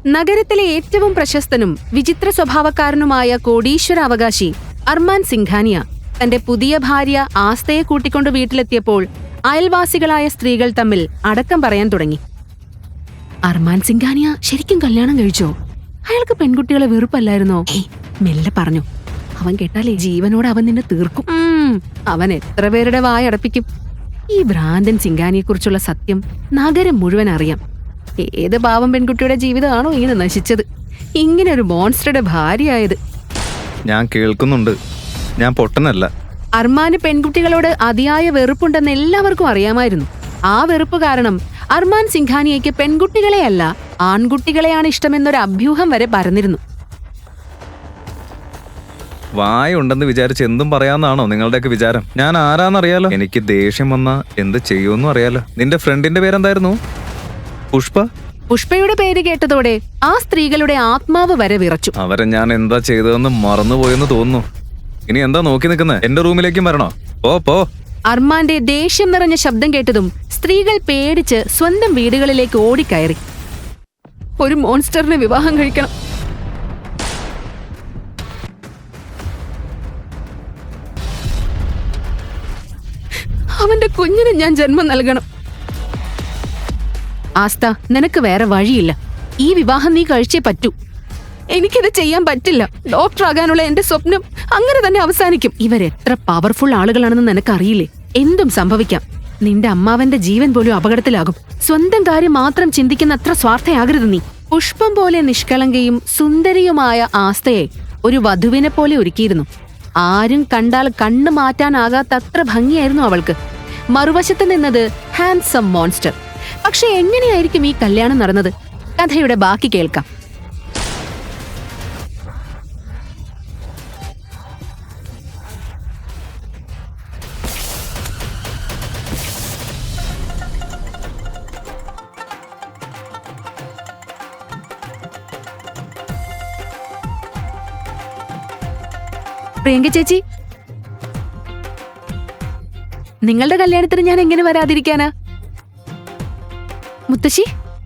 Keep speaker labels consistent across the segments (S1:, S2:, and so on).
S1: നഗരത്തിലെ ഏറ്റവും പ്രശസ്തനും വിചിത്ര സ്വഭാവക്കാരനുമായ കോടീശ്വരാവകാശി അർമാൻ സിംഘാനിയ തന്റെ പുതിയ ഭാര്യ ആസ്തയെ കൂട്ടിക്കൊണ്ട് വീട്ടിലെത്തിയപ്പോൾ അയൽവാസികളായ സ്ത്രീകൾ തമ്മിൽ അടക്കം പറയാൻ തുടങ്ങി. അർമാൻ സിംഘാനിയ ശരിക്കും കല്യാണം കഴിച്ചോ? അയാൾക്ക് പെൺകുട്ടികളെ വെറുപ്പല്ലായിരുന്നോ? മെല്ലെ പറഞ്ഞു. അവൻ കേട്ടാലേ ജീവനോട് അവൻ നിന്നെ തീർക്കും. അവൻ എത്ര പേരുടെ വായ അടപ്പിക്കും. ഈ ഭ്രാന്തൻ സിംഘാനിയെക്കുറിച്ചുള്ള സത്യം നഗരം മുഴുവൻ അറിയാം. ഏത് പാവം പെൺകുട്ടിയുടെ ജീവിതമാണോ ഇങ്ങനെ നശിച്ചത്? ഇങ്ങനെ ഒരു മോൺസ്റ്ററുടെ ഭാര്യയായത്.
S2: ഞാൻ കേൾക്കുന്നുണ്ട്, ഞാൻ പൊട്ടനല്ല.
S1: അർമാന് പെൺകുട്ടികളോട് അതിയായ വെറുപ്പുണ്ടെന്ന് എല്ലാവർക്കും അറിയാമായിരുന്നു. ആ വെറുപ്പ് കാരണം അർമാൻ സിംഘാനിയയ്ക്ക് പെൺകുട്ടികളെയല്ല ആൺകുട്ടികളെയാണ് ഇഷ്ടമെന്നൊരു അഭ്യൂഹം വരെ പരന്നിരുന്നു.
S2: വായ ഉണ്ടെന്ന് വിചാരിച്ച് എന്തും പറയാന്നാണോ നിങ്ങളുടെയൊക്കെ വിചാരം? ഞാൻ ആരാന്നറിയാലോ. എനിക്ക് ദേഷ്യം വന്നാ എന്ത് ചെയ്യുമെന്നും അറിയാലോ. നിന്റെ ഫ്രണ്ടിന്റെ പേരെന്തായിരുന്നു? പുഷ്പ.
S1: പുഷ്പയുടെ പേര് കേട്ടതോടെ ആ സ്ത്രീകളുടെ ആത്മാവ് വരെ വിറച്ചു.
S2: അവരെ ഞാൻ എന്താ ചെയ്തതെന്ന് മറന്നുപോയെന്ന് തോന്നുന്നു. ഇനി എന്താ നോക്കി നിൽക്കുന്നത്? എന്റെ റൂമിലേക്കും വരണോ? പോ.
S1: അർമാന്റെ ദേഷ്യം നിറഞ്ഞ ശബ്ദം കേട്ടതും സ്ത്രീകൾ പേടിച്ച് സ്വന്തം വീടുകളിലേക്ക് ഓടിക്കയറി. ഒരു മോൺസ്റ്ററിനെ വിവാഹം കഴിക്കണം. അവന്റെ കുഞ്ഞിന് ഞാൻ ജന്മം നൽകണം. ആസ്ത, നിനക്ക് വേറെ വഴിയില്ല. ഈ വിവാഹം നീ കഴിച്ചേ പറ്റൂ. എനിക്കിത് ചെയ്യാൻ പറ്റില്ല. ഡോക്ടർ ആകാനുള്ള എന്റെ സ്വപ്നം അങ്ങനെ തന്നെ അവസാനിക്കും. ഇവരെത്ര പവർഫുൾ ആളുകളാണെന്ന് നിനക്കറിയില്ലേ? എന്തും സംഭവിക്കാം. നിന്റെ അമ്മാവന്റെ ജീവൻ പോലും അപകടത്തിലാകും. സ്വന്തം കാര്യം മാത്രം ചിന്തിക്കുന്ന അത്ര സ്വാർത്ഥയാകരുത് നീ. പുഷ്പം പോലെ നിഷ്കളങ്കയും സുന്ദരിയുമായ ആസ്തയെ ഒരു വധുവിനെ പോലെ ഒരുക്കിയിരുന്നു. ആരും കണ്ടാൽ കണ്ണു മാറ്റാനാകാത്തത്ര ഭംഗിയായിരുന്നു അവൾക്ക്. മറുവശത്ത് നിന്നത് ഹാൻസം മോൺസ്റ്റർ. പക്ഷെ എങ്ങനെയായിരിക്കും ഈ കല്യാണം നടന്നത്? കഥയുടെ ബാക്കി കേൾക്കാം. പ്രിയങ്ക ചേച്ചി, നിങ്ങളുടെ കല്യാണത്തിന് ഞാൻ എങ്ങനെ വരാതിരിക്കാനാ? മുത്തശ്ശി,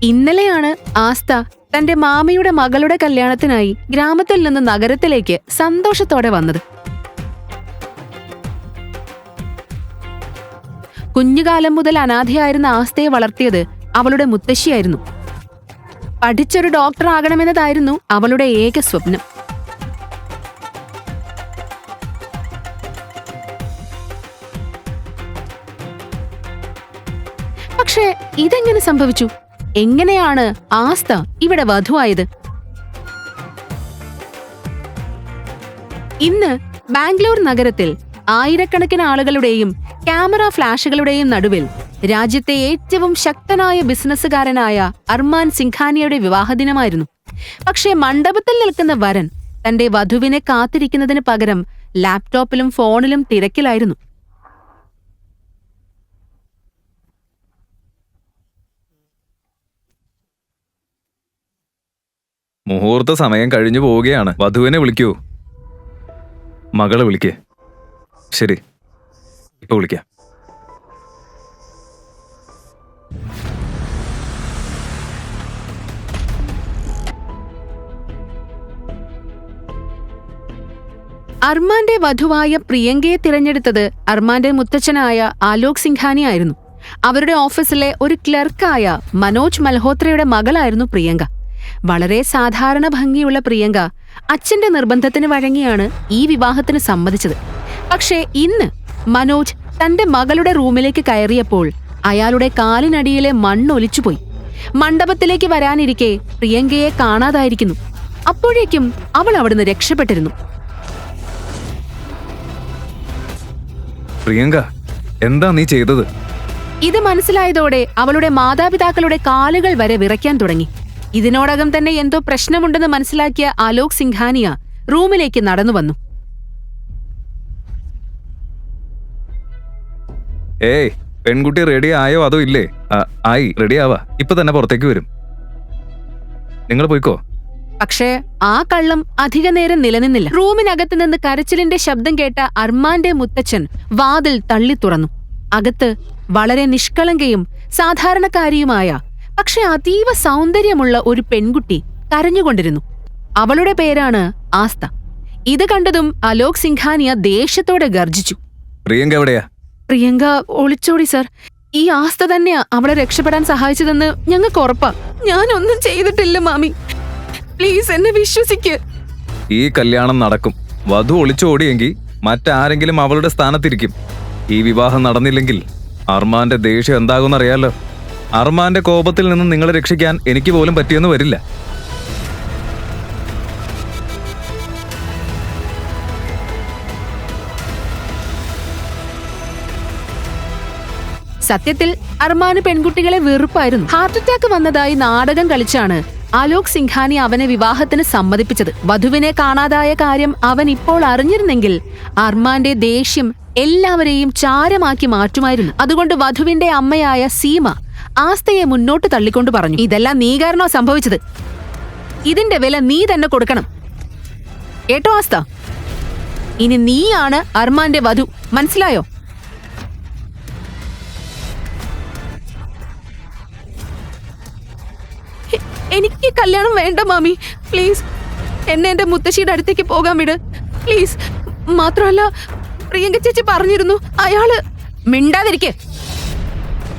S1: ഇന്നലെയാണ് ആസ്ത തന്റെ മാമിയുടെ മകളുടെ കല്യാണത്തിനായി ഗ്രാമത്തിൽ നിന്ന് നഗരത്തിലേക്ക് സന്തോഷത്തോടെ വന്നത്. കുഞ്ഞുകാലം മുതൽ അനാഥയായിരുന്ന ആസ്തയെ വളർത്തിയത് അവളുടെ മുത്തശ്ശിയായിരുന്നു. പഠിച്ചൊരു ഡോക്ടർ ആകണമെന്നതായിരുന്നു അവളുടെ ഏക സ്വപ്നം. പക്ഷേ ഇതെങ്ങനെ സംഭവിച്ചു? എങ്ങനെയാണ് ആസ്ത ഇവിടെ വധുവായത്? ഇന്ന് ബാംഗ്ലൂർ നഗരത്തിൽ ആയിരക്കണക്കിന് ആളുകളുടെയും ക്യാമറ ഫ്ലാഷുകളുടെയും നടുവിൽ രാജ്യത്തെ ഏറ്റവും ശക്തനായ ബിസിനസ്സുകാരനായ അർമാൻ സിംഘാനിയയുടെ വിവാഹദിനമായിരുന്നു. പക്ഷേ മണ്ഡപത്തിൽ നിൽക്കുന്ന വരൻ തന്റെ വധുവിനെ കാത്തിരിക്കുന്നതിന് പകരം ലാപ്ടോപ്പിലും ഫോണിലും തിരക്കിലായിരുന്നു.
S2: മുഹൂർത്ത സമയം കഴിഞ്ഞു പോവുകയാണ്. വധുവിനെ വിളിക്കൂ. മകളെ വിളിക്കേ. ശരി, ഇപ്പൊ വിളിക്കാം.
S1: അർമാന്റെ വധുവായ പ്രിയങ്കയെ തിരഞ്ഞെടുത്തത് അർമാന്റെ മുത്തച്ഛനായ ആലോക് സിംഘാനി ആയിരുന്നു. അവരുടെ ഓഫീസിലെ ഒരു ക്ലർക്കായ മനോജ് മൽഹോത്രയുടെ മകളായിരുന്നു പ്രിയങ്ക. വളരെ സാധാരണ ഭംഗിയുള്ള പ്രിയങ്ക അച്ഛന്റെ നിർബന്ധത്തിന് വഴങ്ങിയാണ് ഈ വിവാഹത്തിന് സമ്മതിച്ചത്. പക്ഷേ ഇന്ന് മനോജ് തന്റെ മകളുടെ റൂമിലേക്ക് കയറിയപ്പോൾ അയാളുടെ കാലിനടിയിലെ മണ്ണൊലിച്ചുപോയി. മണ്ഡപത്തിലേക്ക് വരാനിരിക്കെ പ്രിയങ്കയെ കാണാതായിരിക്കുന്നു. അപ്പോഴേക്കും അവൾ അവിടുന്ന് രക്ഷപ്പെട്ടിരുന്നു.
S2: പ്രിയങ്ക, എന്താ നീ ചെയ്തത്?
S1: ഇത് മനസ്സിലായതോടെ അവളുടെ മാതാപിതാക്കളുടെ കാലുകൾ വരെ വിറയ്ക്കാൻ തുടങ്ങി. ഇതിനോടകം തന്നെ എന്തോ പ്രശ്നമുണ്ടെന്ന് മനസ്സിലാക്കിയ ആലോക് സിംഘാനിയ റൂമിലേക്ക് നടന്നു വന്നു.
S2: ഏയ്, പെൺകുട്ടി റെഡി ആയോ അതോ ഇല്ലേ? ആയി, റെഡി ആവാ. ഇപ്പൊ തന്നെ പുറത്തേക്ക് വരും. നിങ്ങൾ പോയിക്കോ.
S1: പക്ഷേ ആ കള്ളം അധിക നേരം നിലനിന്നില്ല. റൂമിനകത്ത് നിന്ന് കരച്ചിലിന്റെ ശബ്ദം കേട്ട അർമാന്റെ മുത്തച്ഛൻ വാതിൽ തള്ളി തുറന്നു. അകത്ത് വളരെ നിഷ്കളങ്കയും സാധാരണക്കാരിയുമായ പക്ഷെ അതീവ സൗന്ദര്യമുള്ള ഒരു പെൺകുട്ടി കരഞ്ഞുകൊണ്ടിരുന്നു. അവളുടെ പേരാണ് ആസ്ത. ഇത് കണ്ടതും അലോക് സിംഘാനിയ ദേഷ്യത്തോടെ ഗർജിച്ചു.
S2: പ്രിയങ്ക എവിടെയാ?
S1: പ്രിയങ്ക ഒളിച്ചോടി സർ. ഈ ആസ്ത തന്നെയാ അവളെ രക്ഷപ്പെടാൻ സഹായിച്ചതെന്ന് ഞങ്ങൾക്ക് ഉറപ്പാ. ഞാനൊന്നും ചെയ്തിട്ടില്ല മാമി, പ്ലീസ് എന്നെ വിശ്വസിക്ക്.
S2: ഈ കല്യാണം നടക്കും. വധു ഒളിച്ചോടിയെങ്കിൽ മറ്റാരെങ്കിലും അവളുടെ സ്ഥാനത്തിരിക്കും. ഈ വിവാഹം നടന്നില്ലെങ്കിൽ അർമാന്റെ ദേഷ്യം എന്താകുമെന്നറിയാലോ. അർമാന്റെ കോപത്തിൽ നിന്ന് നിങ്ങളെ രക്ഷിക്കാൻ എനിക്ക് പോലും പറ്റിയെന്ന് വരില്ല.
S1: സത്യത്തിൽ അർമാന് പെൺകുട്ടികളെ വെറുപ്പായിരുന്നു. ഹാർട്ട് അറ്റാക്ക് വന്നതായി നാടകം കളിച്ചാണ് അലോക് സിംഘാനി അവനെ വിവാഹത്തിന് സമ്മതിപ്പിച്ചത്. വധുവിനെ കാണാതായ കാര്യം അവൻ ഇപ്പോൾ അറിഞ്ഞിരുന്നെങ്കിൽ അർമാന്റെ ദേഷ്യം എല്ലാവരെയും ചാരമാക്കി മാറ്റുമായിരുന്നു. അതുകൊണ്ട് വധുവിന്റെ അമ്മയായ സീമ ആസ്തയെ മുന്നോട്ട് തള്ളിക്കൊണ്ട് പറഞ്ഞു, ഇതെല്ലാം നീ കാരണോ സംഭവിച്ചത്. ഇതിന്റെ വില നീ തന്നെ കൊടുക്കണം. കേട്ടോ ആസ്ത, ഇനി നീയാണ് അർമാന്റെ വധു, മനസ്സിലായോ? എനിക്ക് കല്യാണം വേണ്ട മാമി, പ്ലീസ് എന്നെ എന്റെ മുത്തശ്ശിയുടെ അടുത്തേക്ക് പോകാൻ വിട് പ്ലീസ്. മാത്രമല്ല പ്രിയങ്ക ചേച്ചി പറഞ്ഞിരുന്നു അയാള്. മിണ്ടാതിരിക്കെ,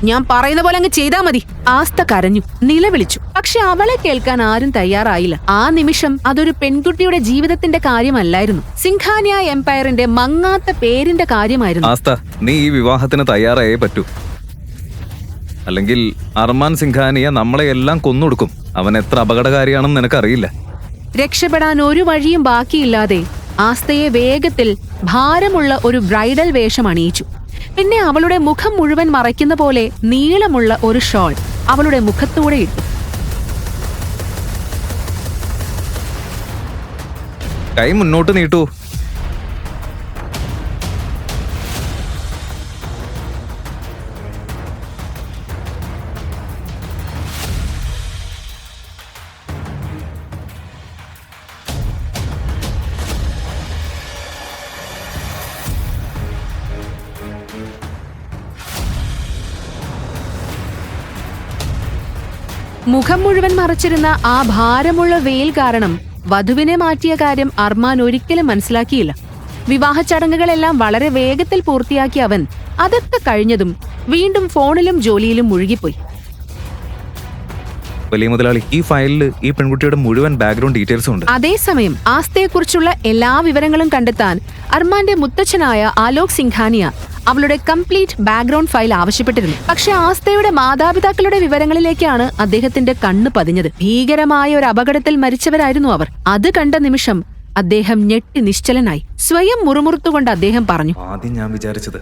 S1: ഞാൻ പറയുന്ന പോലെ അങ്ങ് ചെയ്താ മതി. ആസ്ത കരഞ്ഞു, നിലവിളിച്ചു. പക്ഷെ അവളെ കേൾക്കാൻ ആരും തയ്യാറായില്ല. ആ നിമിഷം അതൊരു പെൺകുട്ടിയുടെ ജീവിതത്തിന്റെ കാര്യമല്ലായിരുന്നു, സിംഘാനിയ എംപയറിന്റെ മങ്ങാത്ത പേരിന്റെ കാര്യമായിരുന്നു.
S2: ആസ്ത, നീ ഈ വിവാഹത്തിന് തയ്യാറായേ പറ്റൂ. അല്ലെങ്കിൽ അർമാൻ സിംഘാനിയ നമ്മളെ എല്ലാം കൊന്നൊടുക്കും. അവൻ എത്ര അപകടകാരിയാണെന്ന് നിനക്കറിയില്ല.
S1: രക്ഷപ്പെടാൻ ഒരു വഴിയും ബാക്കിയില്ലാതെ ആസ്തയെ വേഗത്തിൽ ഭാരമുള്ള ഒരു ബ്രൈഡൽ വേഷം അണിയിച്ചു. പിന്നെ അവളുടെ മുഖം മുഴുവൻ മറയ്ക്കുന്ന പോലെ നീളമുള്ള ഒരു ഷോൾ അവളുടെ മുഖത്തൂടെ ഇട്ടു.
S2: കൈ മുന്നോട്ട് നീട്ടൂ.
S1: മുഖം മുഴുവൻ മറച്ചിരുന്ന ആ ഭാരമുള്ള വെയിൽ കാരണം വധുവിനെ മാറ്റിയ കാര്യം അർമാൻ ഒരിക്കലും മനസ്സിലാക്കിയില്ല. വിവാഹ ചടങ്ങുകളെല്ലാം വളരെ വേഗത്തിൽ പൂർത്തിയാക്കിയ അവൻ അതൊക്കെ കഴിഞ്ഞതും വീണ്ടും ഫോണിലും ജോലിയിലും മുഴുകിപ്പോയി.
S2: വലിയ മുതലാളി, ഈ ഫയലിൽ ഈ പെൺകുട്ടിയുടെ മുഴുവൻ ബാക്ക്ഗ്രൗണ്ട് ഡീറ്റെയിൽസും ഉണ്ട്.
S1: അതേസമയം ആസ്തയെക്കുറിച്ചുള്ള എല്ലാ വിവരങ്ങളും കണ്ടെത്താൻ അർമാന്റെ മുത്തച്ഛനായ ആലോക് സിംഘാനിയ അവളുടെ കംപ്ലീറ്റ് ബാക്ക്ഗ്രൗണ്ട് ഫയൽ ആവശ്യപ്പെട്ടിരുന്നു. പക്ഷെ ആസ്തയുടെ മാതാപിതാക്കളുടെ വിവരങ്ങളിലേക്കാണ് അദ്ദേഹത്തിന്റെ കണ്ണ് പതിഞ്ഞത്. ഭീകരമായ ഒരു അപകടത്തിൽ മരിച്ചവരായിരുന്നു അവർ. അത് കണ്ട നിമിഷം അദ്ദേഹം ഞെട്ടി നിശ്ചലനായി. സ്വയം മുറുമുറുത്തുകൊണ്ട് അദ്ദേഹം പറഞ്ഞു,
S2: ആദ്യം ഞാൻ വിചാരിച്ചത്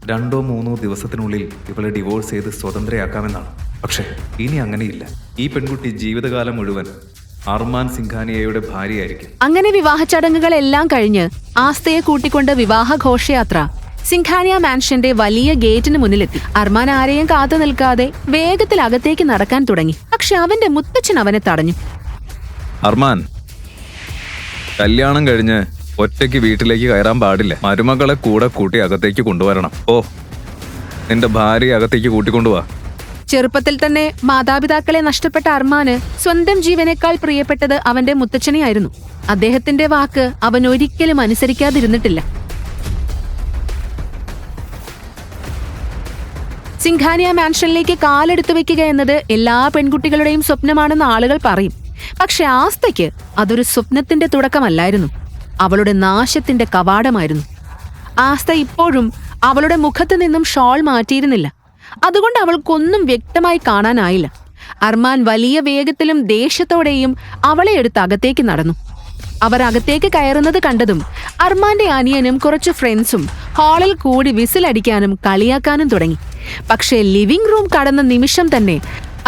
S2: 2-3 ദിവസത്തിനുള്ളിൽ ഇവളെ ഡിവോഴ്സ് ചെയ്ത് സ്വതന്ത്രയാക്കാമെന്നാണ്. പക്ഷേ ഇനി അങ്ങനെയില്ല. ഈ പെൺകുട്ടി ജീവിതകാലം മുഴുവൻ അർമാൻ സിംഘാനിയയുടെ ഭാര്യയായിരിക്കും.
S1: അങ്ങനെ വിവാഹ ചടങ്ങുകളെല്ലാം കഴിഞ്ഞ് ആസ്തയെ കൂട്ടിക്കൊണ്ട് വിവാഹ ഘോഷയാത്ര സിംഘാനിയ മാൻഷന്റെ വലിയ ഗേറ്റിന് മുന്നിലെത്തി. അർമാൻ ആരെയും കാത്തു നിൽക്കാതെ വേഗത്തിൽ അകത്തേക്ക് നടക്കാൻ തുടങ്ങി. പക്ഷെ അവന്റെ മുത്തച്ഛൻ അവനെ തടഞ്ഞു.
S2: അർമാൻ, കല്യാണം കഴിഞ്ഞ് ഒറ്റയ്ക്ക് വീട്ടിലേക്ക് കയറാൻ പാടില്ല. മരുമകളെ കൂടെ കൂട്ടി അകത്തേക്ക് കൊണ്ടുവരണം. ഓ, നിന്റെ ഭാര്യയെ അകത്തേക്ക് കൂട്ടിക്കൊണ്ടുപോവാ.
S1: ചെറുപ്പത്തിൽ തന്നെ മാതാപിതാക്കളെ നഷ്ടപ്പെട്ട അർമാന് സ്വന്തം ജീവനേക്കാൾ പ്രിയപ്പെട്ടത് അവന്റെ മുത്തച്ഛനെയായിരുന്നു. അദ്ദേഹത്തിന്റെ വാക്ക് അവൻ ഒരിക്കലും അനുസരിക്കാതിരുന്നിട്ടില്ല. സിംഘാനിയ മാൻഷനിലേക്ക് കാലെടുത്തു വെക്കുക എന്നത് എല്ലാ പെൺകുട്ടികളുടെയും സ്വപ്നമാണെന്ന് ആളുകൾ പറയും. പക്ഷെ ആസ്തയ്ക്ക് അതൊരു സ്വപ്നത്തിന്റെ തുടക്കമല്ലായിരുന്നു, അവളുടെ നാശത്തിന്റെ കവാടമായിരുന്നു. ആസ്ത ഇപ്പോഴും അവളുടെ മുഖത്ത് നിന്നും ഷോൾ മാറ്റിയിരുന്നില്ല. അതുകൊണ്ട് അവൾക്കൊന്നും വ്യക്തമായി കാണാനായില്ല. അർമാൻ വലിയ വേഗത്തിലും ദേഷ്യത്തോടെയും അവളെ എടുത്ത് അകത്തേക്ക് നടന്നു. അവർ അകത്തേക്ക് കയറുന്നത് കണ്ടതും അർമാന്റെ അനിയനും കുറച്ച് ഫ്രണ്ട്സും ഹാളിൽ കൂടി വിസിലടിക്കാനും കളിയാക്കാനും തുടങ്ങി. പക്ഷേ ലിവിംഗ് റൂം കടന്ന നിമിഷം തന്നെ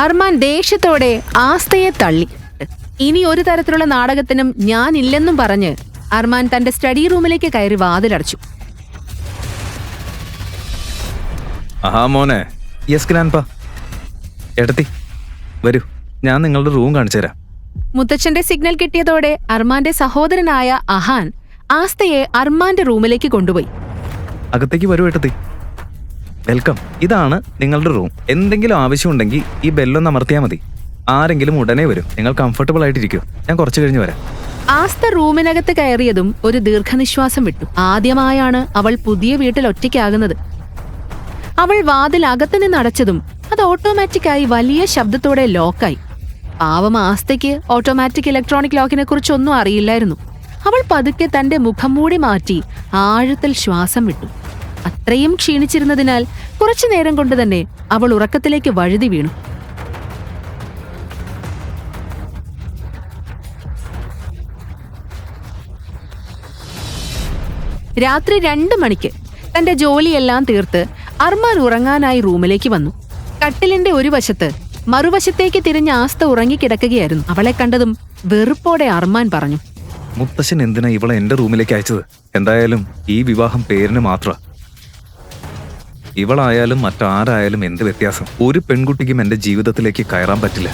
S1: അർമാൻ ദേഷ്യത്തോടെ ആസ്തയെ തള്ളി. ഇനി ഒരു തരത്തിലുള്ള നാടകത്തിനും ഞാനില്ലെന്നും പറഞ്ഞ് അർമാൻ തന്റെ സ്റ്റഡി റൂമിലേക്ക് കയറി വാതിലടച്ചു.
S2: ആഹാ മോനെ. Yes grandpa. എടത്തി വരൂ, ഞാൻ നിങ്ങളുടെ റൂം കാണിച്ചു തരാം.
S1: മുത്തച്ഛന്റെ സിഗ്നൽ കിട്ടിയതോടെ അർമാന്റെ സഹോദരനായ അഹാൻ ആസ്തയെ അർമാന്റെ റൂമിലേക്ക് കൊണ്ടുപോയി.
S2: അകത്തേക്ക് വരൂ ഏട്ടത്തി. വെൽക്കം. ഇതാണ് നിങ്ങളുടെ റൂം. എന്തെങ്കിലും ആവശ്യമുണ്ടെങ്കിൽ ഈ ബെല്ലൊന്ന് അമർത്തിയാൽ മതി. ആരെങ്കിലും ഉടനെ വരും. നിങ്ങൾ കംഫർട്ടബിൾ ആയിട്ടിരിക്കും. ഞാൻ കുറച്ച് കഴിഞ്ഞ് വരാം.
S1: ആസ്ത റൂമിനകത്ത് കയറിയതും ഒരു ദീർഘനിശ്വാസം വിട്ടു. ആദ്യമായാണ് അവൾ പുതിയ വീട്ടിൽ ഒറ്റയ്ക്കാകുന്നത്. അവൾ വാതിൽ അകത്തു നിന്ന് അടച്ചതും അത് ഓട്ടോമാറ്റിക്കായി വലിയ ശബ്ദത്തോടെ ലോക്കായി. പാവം ആസ്തയ്ക്ക് ഓട്ടോമാറ്റിക് ഇലക്ട്രോണിക് ലോക്കിനെ കുറിച്ചൊന്നും അറിയില്ലായിരുന്നു. അവൾ പതുക്കെ തന്റെ മുഖം മൂടി മാറ്റി ആഴത്തിൽ ശ്വാസം വിട്ടു. അത്രയും ക്ഷീണിച്ചിരുന്നതിനാൽ കുറച്ചു നേരം കൊണ്ട് തന്നെ അവൾ ഉറക്കത്തിലേക്ക് വഴുതി വീണു. രാത്രി 2 മണിക്ക് തന്റെ ജോലിയെല്ലാം തീർത്ത് അർമാൻ ഉറങ്ങാനായി റൂമിലേക്ക് വന്നു. കട്ടിലിന്റെ ഒരു വശത്ത് മറുവശത്തേക്ക് തിരിഞ്ഞ ആസ്ത ഉറങ്ങിക്കിടക്കുകയായിരുന്നു. അവളെ കണ്ടതും വെറുപ്പോടെ അർമാൻ പറഞ്ഞു,
S2: മുത്തശ്ശൻ എന്തിനാ ഇവളെ എന്റെ റൂമിലേക്ക് അയച്ചത്? എന്തായാലും ഈ വിവാഹം പേരിന് മാത്ര. ഇവളായാലും മറ്റാരായാലും എന്ത് വ്യത്യാസം? ഒരു പെൺകുട്ടിക്കും എന്റെ ജീവിതത്തിലേക്ക് കയറാൻ പറ്റില്ല.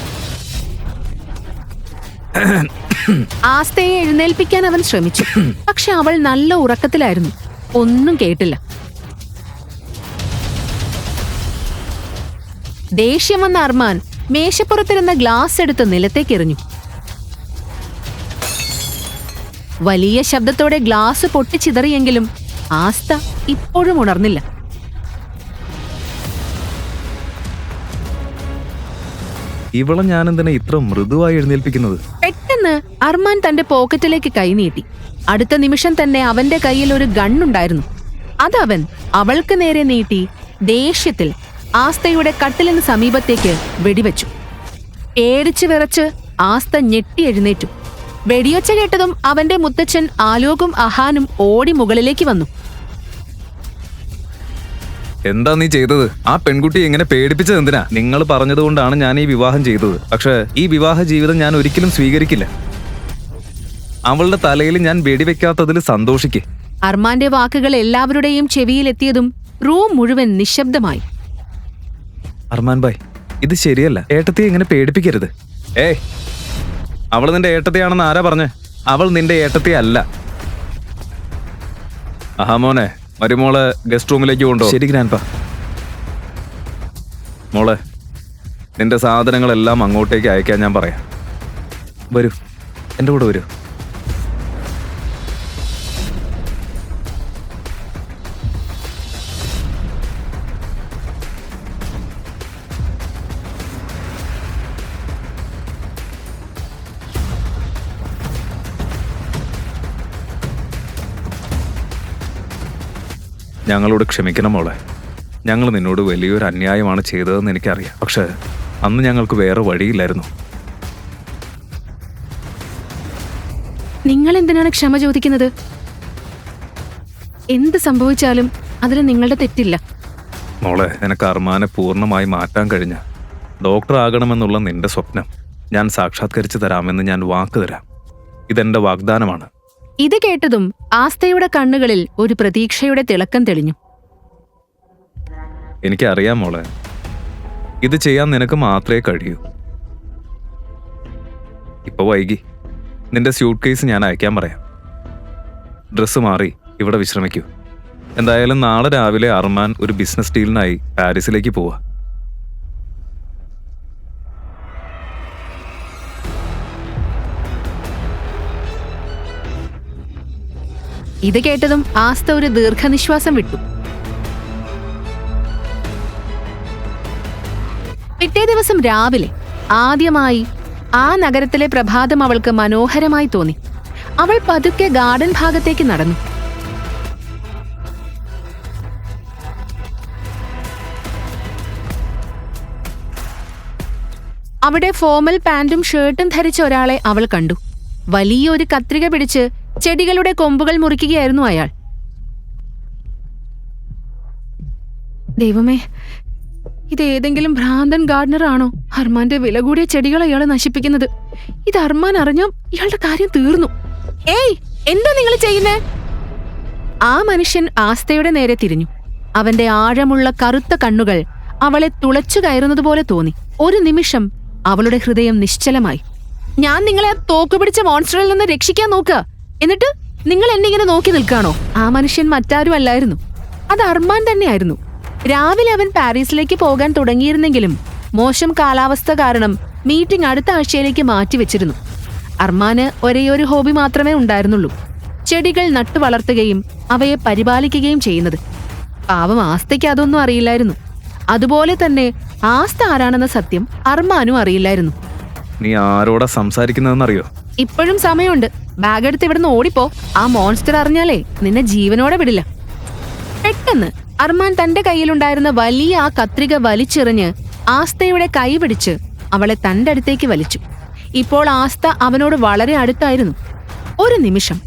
S1: ആസ്തയെ എഴുന്നേൽപ്പിക്കാൻ അവൻ ശ്രമിച്ചു. പക്ഷെ അവൾ നല്ല ഉറക്കത്തിലായിരുന്നു. ഒന്നും കേട്ടില്ല. ദേഷ്യം വന്ന അർമാൻ മേശപ്പുറത്തിരുന്ന ഗ്ലാസ് എടുത്ത് നിലത്തേക്ക് എറിഞ്ഞു. വലിയ ശബ്ദത്തോടെ ഗ്ലാസ് പൊട്ടിച്ചിതറിയെങ്കിലും ആസ്ത ഇപ്പോഴും ഉണർന്നില്ല.
S2: ഇവളെ ഞാനെന്തിനാ ഇത്ര മൃദുവായി എഴുന്നേൽപ്പിക്കുന്നത്?
S1: പെട്ടെന്ന് അർമാൻ തന്റെ പോക്കറ്റിലേക്ക് കൈനീട്ടി. അടുത്ത നിമിഷം തന്നെ അവന്റെ കയ്യിൽ ഒരു ഗണ്ണുണ്ടായിരുന്നു. അതവൻ അവൾക്ക് നേരെ നീട്ടി ദേഷ്യത്തിൽ ആസ്തയുടെ കട്ടിലിന് സമീപത്തേക്ക് വെടിവെച്ചു. പേടിച്ചു വിറച്ച് ആസ്ത ഞെട്ടി എഴുന്നേറ്റു. വെടിയൊച്ച കേട്ടതും അവന്റെ മുത്തച്ഛൻ ആലോകും അഹാനും ഓടി മുകളിലേക്ക് വന്നു.
S2: എന്താ നീ ചെയ്തത്? ആ പെൺകുട്ടി എങ്ങനെ പേടിപ്പിച്ചത് എന്തിനാ? നിങ്ങൾ പറഞ്ഞതുകൊണ്ടാണ് ഞാൻ ഈ വിവാഹം ചെയ്തത്. പക്ഷേ ഈ വിവാഹ ജീവിതം ഞാൻ ഒരിക്കലും സ്വീകരിക്കില്ല. അവളുടെ തലയിൽ ഞാൻ വെടിവെക്കാത്തതിൽ സന്തോഷിക്ക്.
S1: അർമാന്റെ വാക്കുകൾ എല്ലാവരുടെയും ചെവിയിലെത്തിയതും റൂം മുഴുവൻ നിശബ്ദമായി.
S2: അർമാൻ ഭായ്, ഇത് ശരിയല്ല. ഏട്ടത്തിയെ ഇങ്ങനെ പേടിപ്പിക്കരുത്. ഏയ്, അവൾ നിന്റെ ഏട്ടത്തിയാണെന്ന് ആരാ പറഞ്ഞേ? അവൾ നിന്റെ ഏട്ടത്തി അല്ല. മോനെ, മരുമോളെ ഗസ്റ്റ് റൂമിലേക്ക് കൊണ്ടോ. ശരി ഗ്രാൻഡ്പാ. മോളെ, നിന്റെ സാധനങ്ങളെല്ലാം അങ്ങോട്ടേക്ക് അയക്കാൻ ഞാൻ പറയാം. വരൂ, എൻ്റെ കൂടെ വരൂ. ഞങ്ങളോട് ക്ഷമിക്കണം മോളെ. ഞങ്ങൾ നിന്നോട് വലിയൊരു അന്യായമാണ് ചെയ്തതെന്ന് എനിക്കറിയാം. പക്ഷെ അന്ന് ഞങ്ങൾക്ക് വേറെ വഴിയില്ലായിരുന്നു.
S1: നിങ്ങൾ എന്തിനാണ് ക്ഷമ ചോദിക്കുന്നത്? എന്ത് സംഭവിച്ചാലും അതിൽ നിങ്ങളുടെ തെറ്റില്ല.
S2: മോളെ, നിനക്ക് അർമാനെ പൂർണ്ണമായി മാറ്റാൻ കഴിഞ്ഞ ഡോക്ടർ ആകണമെന്നുള്ള നിന്റെ സ്വപ്നം ഞാൻ സാക്ഷാത്കരിച്ചു തരാമെന്ന് ഞാൻ വാക്ക് തരാം. ഇതെന്റെ വാഗ്ദാനമാണ്.
S1: ഇത് കേട്ടതും ആസ്തയുടെ കണ്ണുകളിൽ ഒരു പ്രതീക്ഷയുടെ തിളക്കം തെളിഞ്ഞു.
S2: എനിക്കറിയാം മോളെ, ഇത് ചെയ്യാൻ നിനക്ക് മാത്രമേ കഴിയൂ. ഇപ്പൊ വൈകി. നിന്റെ സ്യൂട്ട് കേസ് ഞാൻ അയക്കാൻ പറയാം. ഡ്രസ്സ് മാറി ഇവിടെ വിശ്രമിക്കൂ. എന്തായാലും നാളെ രാവിലെ അർമാൻ ഒരു ബിസിനസ് ഡീലിനായി പാരീസിലേക്ക് പോവാ.
S1: ഇത് കേട്ടതും ആസ്ത ഒരു ദീർഘനിശ്വാസം വിട്ടു. പിറ്റേ ദിവസം രാവിലെ ആദ്യമായി ആ നഗരത്തിലെ പ്രഭാതം അവൾക്ക് മനോഹരമായി തോന്നി. അവൾ പതുക്കെ ഗാർഡൻ ഭാഗത്തേക്ക് നടന്നു. അവിടെ ഫോർമൽ പാന്റും ഷർട്ടും ധരിച്ച ഒരാളെ അവൾ കണ്ടു. വലിയൊരു കത്രിക പിടിച്ച് ചെടികളുടെ കൊമ്പുകൾ മുറിക്കുകയായിരുന്നു അയാൾ. ദൈവമേ, ഇതേതെങ്കിലും ഭ്രാന്തൻ ഗാർഡനർ ആണോ? അർമാന്റെ വില കൂടിയ ചെടികൾ അയാളെ നശിപ്പിക്കുന്നത്. ഇത് അർമാൻ അറിഞ്ഞാൽ ഇയാളുടെ കാര്യം തീർന്നു. ഏയ്, എന്താ നിങ്ങൾ ചെയ്യുന്നേ? ആ മനുഷ്യൻ ആസ്തയുടെ നേരെ തിരിഞ്ഞു. അവന്റെ ആഴമുള്ള കറുത്ത കണ്ണുകൾ അവളെ തുളച്ചു കയറുന്നതുപോലെ തോന്നി. ഒരു നിമിഷം അവളുടെ ഹൃദയം നിശ്ചലമായി. ഞാൻ നിങ്ങളെ ആ തോക്കുപിടിച്ച മോൺസ്റ്ററിൽ നിന്ന് രക്ഷിക്കാൻ നോക്കുക, എന്നിട്ട് നിങ്ങൾ എന്നെ ഇങ്ങനെ നോക്കി നിൽക്കാണോ? ആ മനുഷ്യൻ മറ്റാരും അല്ലായിരുന്നു, അത് അർമാൻ തന്നെയായിരുന്നു. രാവിലെ അവൻ പാരീസിലേക്ക് പോകാൻ തുടങ്ങിയിരുന്നെങ്കിലും മോശം കാലാവസ്ഥ കാരണം മീറ്റിംഗ് അടുത്ത ആഴ്ചയിലേക്ക് മാറ്റിവെച്ചിരുന്നു. അർമാന് ഒരേയൊരു ഹോബി മാത്രമേ ഉണ്ടായിരുന്നുള്ളൂ, ചെടികൾ നട്ടു വളർത്തുകയും അവയെ പരിപാലിക്കുകയും ചെയ്യുന്നത്. പാവം ആസ്തയ്ക്ക് അതൊന്നും അറിയില്ലായിരുന്നു. അതുപോലെ തന്നെ ആസ്ത ആരാണെന്ന സത്യം അർമാനും അറിയില്ലായിരുന്നു.
S2: നീ ആരോടാ സംസാരിക്കുന്നതെന്നറിയോ?
S1: ഇപ്പോഴും സമയമുണ്ട്. ബാഗ് എടുത്ത് ഇവിടുന്ന് ഓടിപ്പോ. ആ മോൺസ്റ്റർ അറിഞ്ഞാലേ നിന്നെ ജീവനോടെ വിടില്ല. പെട്ടെന്ന് അർമാൻ തന്റെ കയ്യിലുണ്ടായിരുന്ന വലിയ ആ കത്രിക വലിച്ചെറിഞ്ഞ് ആസ്തയുടെ കൈ പിടിച്ച് അവളെ തന്റെ അടുത്തേക്ക് വലിച്ചു. ഇപ്പോൾ ആസ്ത അവനോട് വളരെ അടുത്തായിരുന്നു. ഒരു നിമിഷം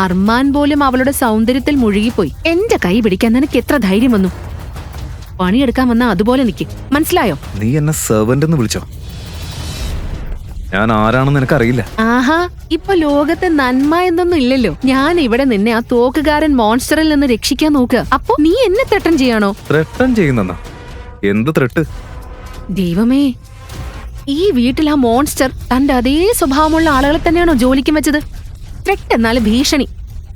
S1: അർമാൻ പോലും അവളുടെ സൗന്ദര്യത്തിൽ മുഴുകിപ്പോയി. എന്റെ കൈ പിടിക്കാൻ നിനക്ക് എത്ര ധൈര്യം വന്നു? പണിയെടുക്കാൻ വന്നാ അതുപോലെ നിൽക്കും, മനസ്സിലായോ?
S2: നീ എന്നെ സെർവന്റ് എന്ന് വിളിച്ചോ? ഞാൻ ആരാണെന്ന് നിനക്കറിയില്ല.
S1: ആഹാ, ഇപ്പൊ ലോകത്തെ നന്മ എന്നൊന്നും ഇല്ലല്ലോ. ഞാൻ ഇവിടെ നിന്നെ ആ തോക്കുകാരൻ മോൺസ്റ്ററിൽ നിന്ന് രക്ഷിക്കാൻ നോക്കുക. അപ്പൊ നീ എന്നെ ത്രട്ടൻ ചെയ്യാണോ?
S2: ത്രട്ടൻ ചെയ്യുന്നെന്നാ? എന്ത് ത്രട്ട്?
S1: ദൈവമേ, ഈ വീട്ടിൽ ആ മോൺസ്റ്റർ തന്റെ അതേ സ്വഭാവമുള്ള ആളുകളെ തന്നെയാണോ ജോലിക്കും വെച്ചത്? ത്രട്ട് എന്നാല് ഭീഷണി.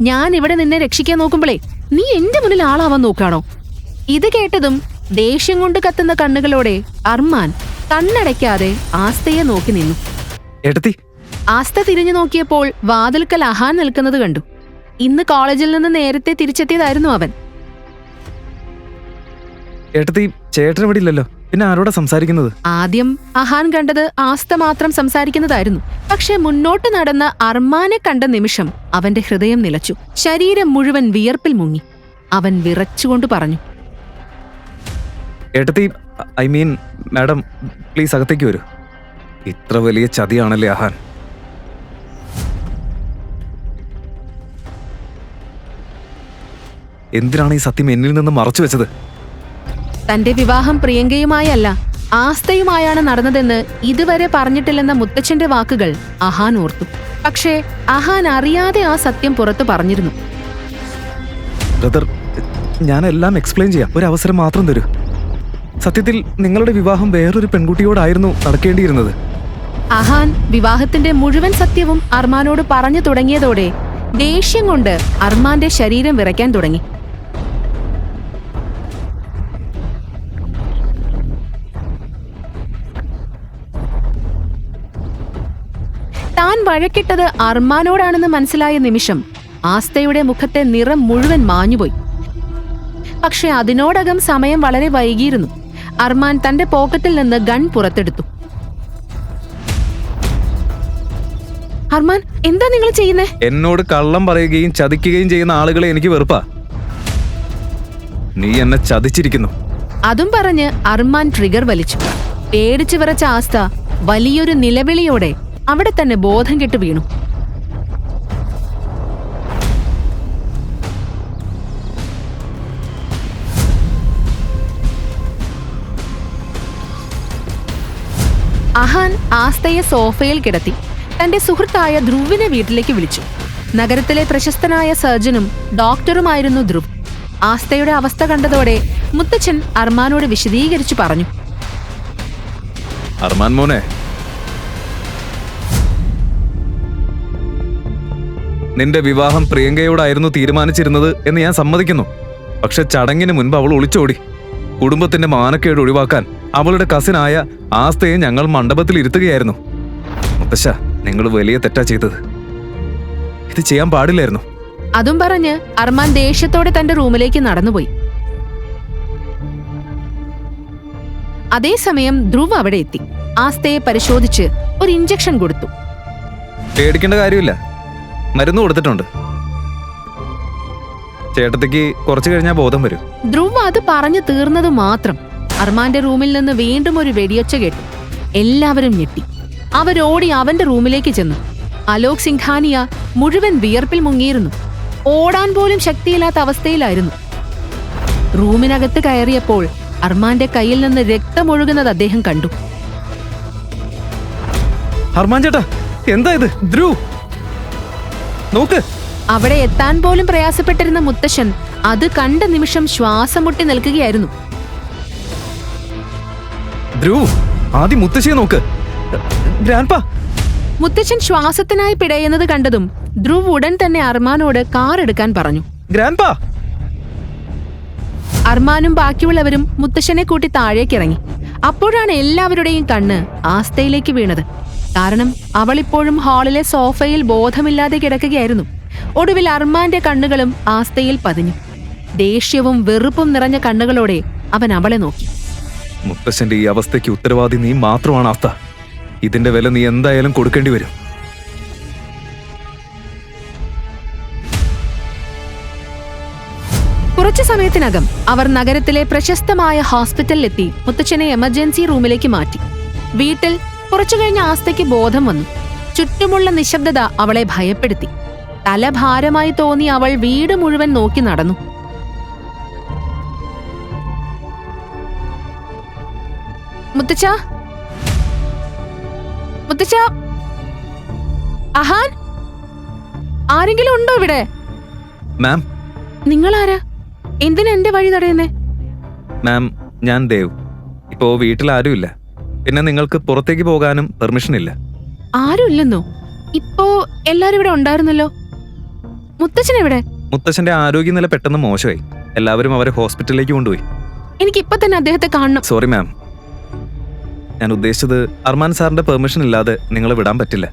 S1: ഞാൻ ഇവിടെ നിന്നെ രക്ഷിക്കാൻ നോക്കുമ്പോഴേ നീ എന്റെ മുന്നിൽ ആളാവാൻ നോക്കാണോ? ഇത് കേട്ടതും ദേഷ്യം കൊണ്ട് കത്തുന്ന കണ്ണുകളോടെ അർമാൻ കണ്ണടയ്ക്കാതെ ആസ്തയെ നോക്കി നിന്നു.
S2: എടുത്തി.
S1: ആസ്ത തിരിഞ്ഞു നോക്കിയപ്പോൾ വാതിൽക്കൽ അഹാൻ നിൽക്കുന്നത് കണ്ടു. ഇന്ന് കോളേജിൽ നിന്ന് നേരത്തെ തിരിച്ചെത്തിയതായിരുന്നു അവൻ.
S2: ഏട്ടത്തി, ചേട്ടൻ ഇവിടെ ഇല്ലല്ലോ, പിന്നെ ആരോടാ സംസാരിക്കുന്നത്?
S1: ആദ്യം അഹാൻ കണ്ടത് ആസ്ത മാത്രം സംസാരിക്കുന്നതായിരുന്നു. പക്ഷെ മുന്നോട്ട് നടന്ന അർമാനെ കണ്ട നിമിഷം അവന്റെ ഹൃദയം നിലച്ചു. ശരീരം മുഴുവൻ വിയർപ്പിൽ മുങ്ങി. അവൻ വിറച്ചുകൊണ്ട് പറഞ്ഞു,
S2: ഏട്ടത്തി, ഐ മീൻ മാഡം, പ്ലീസ് അകത്തേക്ക് വരൂ. ഇത്ര വലിയ ചതിയാണല്ലേ അഹാൻ? എന്തിനാണ് ഈ സത്യം എന്നിൽ നിന്ന് മറച്ചു വെച്ചത്?
S1: തന്റെ വിവാഹം പ്രിയങ്കയുമായല്ല, ആസ്തയുമായാണ് നടന്നതെന്ന് ഇതുവരെ പറഞ്ഞിട്ടില്ലെന്ന മുത്തച്ഛന്റെ വാക്കുകൾ അഹാൻ ഓർത്തു. പക്ഷേ അഹാൻ അറിയാതെ ആ സത്യം പുറത്തു പറഞ്ഞിരുന്നു.
S2: ബ്രദർ, ഞാൻ എല്ലാം എക്സ്പ്ലെയിൻ ചെയ്യാം. ഒരു അവസരം മാത്രം തരൂ. സത്യത്തിൽ നിങ്ങളുടെ വിവാഹം വേറൊരു പെൺകുട്ടിയോടായിരുന്നു നടക്കേണ്ടിയിരുന്നത്.
S1: അഹാൻ വിവാഹത്തിന്റെ മുഴുവൻ സത്യവും അർമാനോട് പറഞ്ഞു തുടങ്ങിയതോടെ ദേഷ്യം കൊണ്ട് അർമാന്റെ ശരീരം വിറയ്ക്കാൻ തുടങ്ങി. താൻ വഴക്കിട്ടത് അർമാനോടാണെന്ന് മനസ്സിലായ നിമിഷം ആസ്തയുടെ മുഖത്തെ നിറം മുഴുവൻ മാഞ്ഞുപോയി. പക്ഷെ അതിനോടകം സമയം വളരെ വൈകിയിരുന്നു. അർമാൻ തന്റെ പോക്കറ്റിൽ നിന്ന് ഗൺ പുറത്തെടുത്തു. അർമാൻ, എന്താ നിങ്ങൾ ചെയ്യുന്നേ?
S2: എന്നോട് കള്ളം പറയുകയും ചതിക്കുകയും ചെയ്യുന്ന ആളുകളെ എനിക്ക് വെറുപ്പാ. നീ എന്നെ ചതിച്ചിരിക്കുന്നു.
S1: അതും പറഞ്ഞ് അർമാൻ ട്രിഗർ വലിച്ചു. പേടിച്ചു വിറച്ച ആസ്ത വലിയൊരു നിലവിളിയോടെ അവിടെ തന്നെ ബോധം കെട്ടു വീണു. അഹാൻ ആസ്തയെ സോഫയിൽ കിടത്തി തന്റെ സുഹൃത്തായ ധ്രുവിനെ വീട്ടിലേക്ക് വിളിച്ചു. നഗരത്തിലെ പ്രശസ്തനായ സർജനും ഡോക്ടറുമായിരുന്നു ധ്രുവ്. ആസ്തയുടെ അവസ്ഥ കണ്ടതോടെ മുത്തച്ഛൻ അർമാനോട് വിശദീകരിച്ചു പറഞ്ഞു,
S2: അർമാൻ മോനെ, നിന്റെ വിവാഹം പ്രിയങ്കയോടായിരുന്നു തീരുമാനിച്ചിരുന്നത് എന്ന് ഞാൻ സമ്മതിക്കുന്നു. പക്ഷെ ചടങ്ങിന് മുൻപ് അവൾ ഒളിച്ചോടി. കുടുംബത്തിന്റെ മാനക്കേട് ഒഴിവാക്കാൻ അവളുടെ കസിനായ ആസ്തയെ ഞങ്ങൾ മണ്ഡപത്തിൽ ഇരുത്തുകയായിരുന്നു. മുത്തശ്ശ, നിങ്ങൾ വലിയ തെറ്റാ ചെയ്തത്. ഇത് ചെയ്യാൻ പാടില്ലായിരുന്നു.
S1: അതും പറഞ്ഞ് അർമാൻ ദേഷ്യത്തോടെ തന്റെ റൂമിലേക്ക് നടന്നുപോയി. അതേസമയം ധ്രുവ് അവിടെ എത്തി. ആസ്തയെ പരിശോധിച്ച് ഒരു ഇഞ്ചക്ഷൻ കൊടുത്തു.
S2: പേടിക്കേണ്ട കാര്യമില്ല, മരുന്ന് കൊടുത്തിട്ടുണ്ട്. ചേട്ടത്തിക്ക് കുറച്ചു കഴിഞ്ഞാൽ ബോധം വരും.
S1: ധ്രുവ് അത് പറഞ്ഞു തീർന്നത് മാത്രം അർമാന്റെ റൂമിൽ നിന്ന് വീണ്ടും ഒരു വെടിയൊച്ച കേട്ടു. എല്ലാവരും ഞെട്ടി. അവരോടി അവന്റെ റൂമിലേക്ക് ചെന്നു. അലോക് സിംഘാനിയ മുഴുവൻ വിയർപ്പിൽ മുങ്ങിയിരുന്നു. ഓടാൻ പോലും ശക്തിയില്ലാത്ത അവസ്ഥയിലായിരുന്നു. റൂമിനകത്ത് കയറിയപ്പോൾ അർമാന്റെ കയ്യിൽ നിന്ന് രക്തമൊഴുകുന്നത് അദ്ദേഹം കണ്ടു.
S2: അർമാൻ ചേട്ടാ, എന്താ ഇത്? ധ്രുവ്, നോക്ക്.
S1: അവിടെ എത്താൻ പോലും പ്രയാസപ്പെട്ടിരുന്ന മുത്തശ്ശൻ അത് കണ്ട നിമിഷം ശ്വാസം മുട്ടി നിൽക്കുകയായിരുന്നു.
S2: ധ്രുവ്, ആദ്യം മുത്തശ്ശിയെ നോക്ക്. ഗ്രാൻഡ്പാ.
S1: മുത്തച്ഛൻ ശ്വാസത്തിനായി പിടയുന്നത് കണ്ടതും ധ്രുവ് ഉടൻ തന്നെ അർമാനോട് കാർ എടുക്കാൻ പറഞ്ഞു.
S2: ഗ്രാൻഡ്പാ.
S1: അർമാനും ബാക്കിയുള്ളവരും മുത്തശ്ശനെ കൂട്ടി താഴേക്കിറങ്ങി. അപ്പോഴാണ് എല്ലാവരുടെയും കണ്ണ് ആസ്തയിലേക്ക് വീണത്. കാരണം അവൾ ഇപ്പോഴും ഹാളിലെ സോഫയിൽ ബോധമില്ലാതെ കിടക്കുകയായിരുന്നു. ഒടുവിൽ അർമാന്റെ കണ്ണുകളും ആസ്തയിൽ പതിഞ്ഞു. ദേഷ്യവും വെറുപ്പും നിറഞ്ഞ കണ്ണുകളോടെ അവൻ അവളെ നോക്കി.
S2: മുത്തശ്ശന്റെ ഈ അവസ്ഥയ്ക്ക് ഉത്തരവാദി നീ മാത്രമാണ് ആസ്ത. ഇതിന്റെ വില നീ എന്തായാലും കൊടുക്കേണ്ടി വരും.
S1: കുറച്ചു സമയത്തിനകം അവർ നഗരത്തിലെ പ്രശസ്തമായ ഹോസ്പിറ്റലിലെത്തി മുത്തച്ഛനെ എമർജൻസി റൂമിലേക്ക് മാറ്റി. വീട്ടിൽ കുറച്ചു കഴിഞ്ഞ ആസ്തയ്ക്ക് ബോധം വന്നു. ചുറ്റുമുള്ള നിശബ്ദത അവളെ ഭയപ്പെടുത്തി. തലഭാരമായി തോന്നി അവൾ വീട് മുഴുവൻ നോക്കി നടന്നു. മുത്തച്ഛ, മുത്തച്ഛ, അഹാൻ, ആരെങ്കിലും ഉണ്ടോ ഇവിടെ?
S2: മാം.
S1: നിങ്ങളാരാ? എന്തിനാ എന്റെ വഴി തടയുന്നേ?
S2: മാം, ഞാൻ ദേവ്. ഇപ്പോ വീട്ടിൽ ആരുമില്ല. പിന്നെ നിങ്ങൾക്ക് പുറത്തേക്ക് പോകാനും പെർമിഷൻ ഇല്ല.
S1: ആരുമില്ലെന്നോ? ഇപ്പോ എല്ലാരും ഇവിടെ ഉണ്ടായിരുന്നല്ലോ. മുത്തച്ഛൻ എവിടെ?
S2: മുത്തശ്ശന്റെ ആരോഗ്യനില പെട്ടെന്ന് മോശമായി. എല്ലാവരും അവരെ ഹോസ്പിറ്റലിലേക്ക് കൊണ്ടുപോയി.
S1: എനിക്ക് ഇപ്പൊ തന്നെ അദ്ദേഹത്തെ കാണണം.
S2: സോറി മാം, ഞാൻ ഉദ്ദേശിച്ചത് അർമാൻ സാറിന്റെ പെർമിഷൻ ഇല്ലാതെ നിങ്ങളെ വിടാൻ പറ്റില്ല.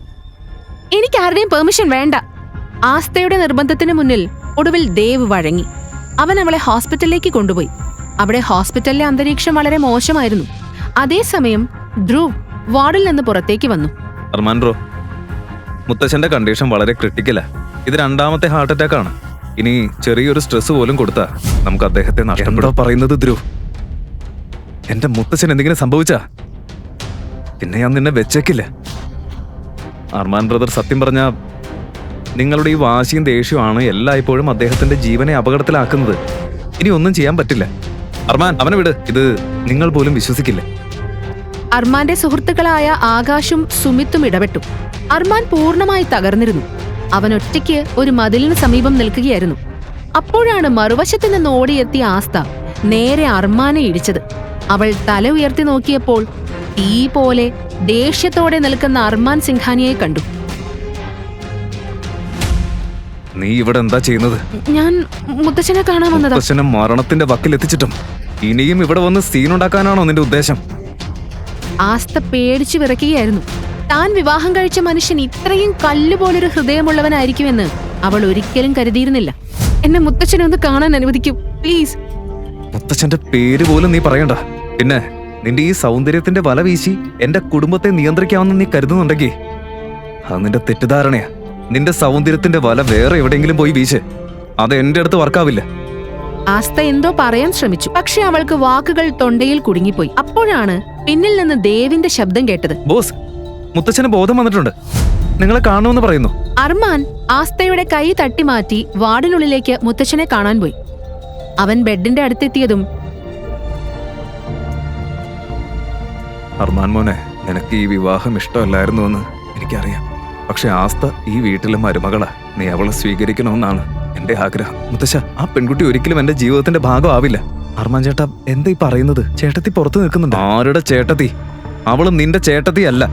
S1: എനിക്ക് ആരുടെയും പെർമിഷൻ വേണ്ട. ആസ്തയുടെ നിർബന്ധത്തിന് മുന്നിൽ ഒടുവിൽ ദേവ് വഴങ്ങി. അവൻ അവളെ ഹോസ്പിറ്റലിലേക്ക് കൊണ്ടുപോയി. അവിടെ ഹോസ്പിറ്റലിലെ അന്തരീക്ഷം വളരെ മോശമായിരുന്നു. അതേസമയം ധ്രുവ് വാർഡിൽ നിന്ന് പുറത്തേക്ക് വന്നു.
S2: അർമാൻ ബ്രോ, മുത്തശ്ശന്റെ കണ്ടീഷൻ വളരെ ക്രിട്ടിക്കലാ. ഇത് 2ാമത്തെ ഹാർട്ട് അറ്റാക്ക് ആണ്. ഇനി ചെറിയൊരു സ്ട്രെസ് പോലും കൊടുത്താ നമുക്ക് അദ്ദേഹത്തെ നഷ്ടപ്പെടാൻ പറയുന്നത്. ധ്രുവ്, എന്റെ മുത്തശ്ശൻ എന്തെങ്കിലും സംഭവിച്ചാ പിന്നെ ഞാൻ നിന്നെ വെച്ചേക്കില്ല. അർമാൻ ബ്രദർ, സത്യം പറഞ്ഞ നിങ്ങളുടെ ഈ വാശിയും ദേഷ്യമാണ് എല്ലായ്പ്പോഴും അദ്ദേഹത്തിന്റെ ജീവനെ അപകടത്തിലാക്കുന്നത്. ഇനി ഒന്നും ചെയ്യാൻ പറ്റില്ല. അർമാൻ, അവനെ വിട്. ഇത് നിങ്ങൾ പോലും വിശ്വസിക്കില്ല.
S1: അർമാന്റെ സുഹൃത്തുക്കളായ ആകാശും സുമിത്തും ഇടപെട്ടു. അർമാൻ പൂർണ്ണമായി തകർന്നിരുന്നു. അവൻ ഒറ്റയ്ക്ക് ഒരു മതിലിന് സമീപം നിൽക്കുകയായിരുന്നു. അപ്പോഴാണ് മറുവശത്ത് നിന്ന് ഓടിയെത്തിയ ആസ്ത നേരെ അർമാനെ ഇടിച്ചത്. അവൾ തല ഉയർത്തി നോക്കിയപ്പോൾ തീ പോലെ ദേഷ്യത്തോടെ നിൽക്കുന്ന അർമാൻ സിംഘാനിയെ കണ്ടു.
S2: നീ ഇവിടെ എന്താ ചെയ്യുന്നത്?
S1: ഞാൻ മുത്തച്ഛനെ കാണാൻ വന്നതാ.
S2: മുത്തച്ഛനെ മരണത്തിന്റെ വക്കിലെത്തിച്ചിട്ടും ഇനിയും ഇവിടെ വന്ന് സീനുണ്ടാക്കാനാണോ നിന്റെ ഉദ്ദേശം?
S1: ആസ്ത പേടിച്ചു വിറയ്ക്കുകയായിരുന്നു. താൻ വിവാഹം കഴിച്ച മനുഷ്യൻ ഇത്രയും കല്ലുപോലൊരു ഹൃദയമുള്ളവനായിരിക്കുമെന്ന് അവൾ ഒരിക്കലും കരുതിയിരുന്നില്ല. എന്നെ മുത്തച്ഛനെ ഒന്ന് കാണാൻ അനുവദിക്കൂ, പ്ലീസ്.
S2: മുത്തച്ഛന്റെ പേര് പോലും നീ പറയണ്ട. പിന്നെ നിന്റെ ഈ സൗന്ദര്യത്തിന്റെ വല വീശി എന്റെ കുടുംബത്തെ നിയന്ത്രിക്കാമെന്ന് നീ കരുതുന്നുണ്ടെങ്കിൽ അത് നിന്റെ തെറ്റിദ്ധാരണയാ. നിന്റെ സൗന്ദര്യത്തിന്റെ വല വേറെ എവിടെയെങ്കിലും പോയി വീശ്. അത് എന്റെ അടുത്ത് വർക്കാവില്ല.
S1: ആസ്ത എന്തോ പറയാൻ ശ്രമിച്ചു. പക്ഷെ അവൾക്ക് വാക്കുകൾ തൊണ്ടയിൽ കുടുങ്ങിപ്പോയി. അപ്പോഴാണ് പിന്നിൽ നിന്ന് ദേവിന്റെ ശബ്ദം കേട്ടത്.
S2: ബോസ്, മുത്തച്ഛന് ബോധം വന്നിട്ടുണ്ട്. നിങ്ങളെ കാണുമെന്ന് പറയുന്നു.
S1: അർമാൻ ആസ്തയുടെ കൈ തട്ടിമാറ്റി വാർഡിനുള്ളിലേക്ക് മുത്തച്ഛനെ കാണാൻ പോയി. അവൻ ബെഡിന്റെ അടുത്തെത്തിയതും,
S2: അർമാൻ മോനെ, നിനക്ക് ഈ വിവാഹം ഇഷ്ടമല്ലായിരുന്നുവെന്ന് എനിക്കറിയാം. പക്ഷെ ആസ്ത ഈ വീട്ടിലെ മരുമകളാ. നീ അവളെ സ്വീകരിക്കണമെന്നാണ് എന്റെ ആഗ്രഹം. മുത്തശ്ശ, ആ പെൺകുട്ടി ഒരിക്കലും എന്റെ ജീവിതത്തിന്റെ ഭാഗമാവില്ല. അർമാൻ ചേട്ടാ, എന്താ ഈ പറയുന്നത്? ചേട്ടത്തി പുറത്തു നിൽക്കുന്നുണ്ട്. ആരുടെ ചേട്ടത്തി? അവള് നിന്റെ ചേട്ടത്തി അല്ല.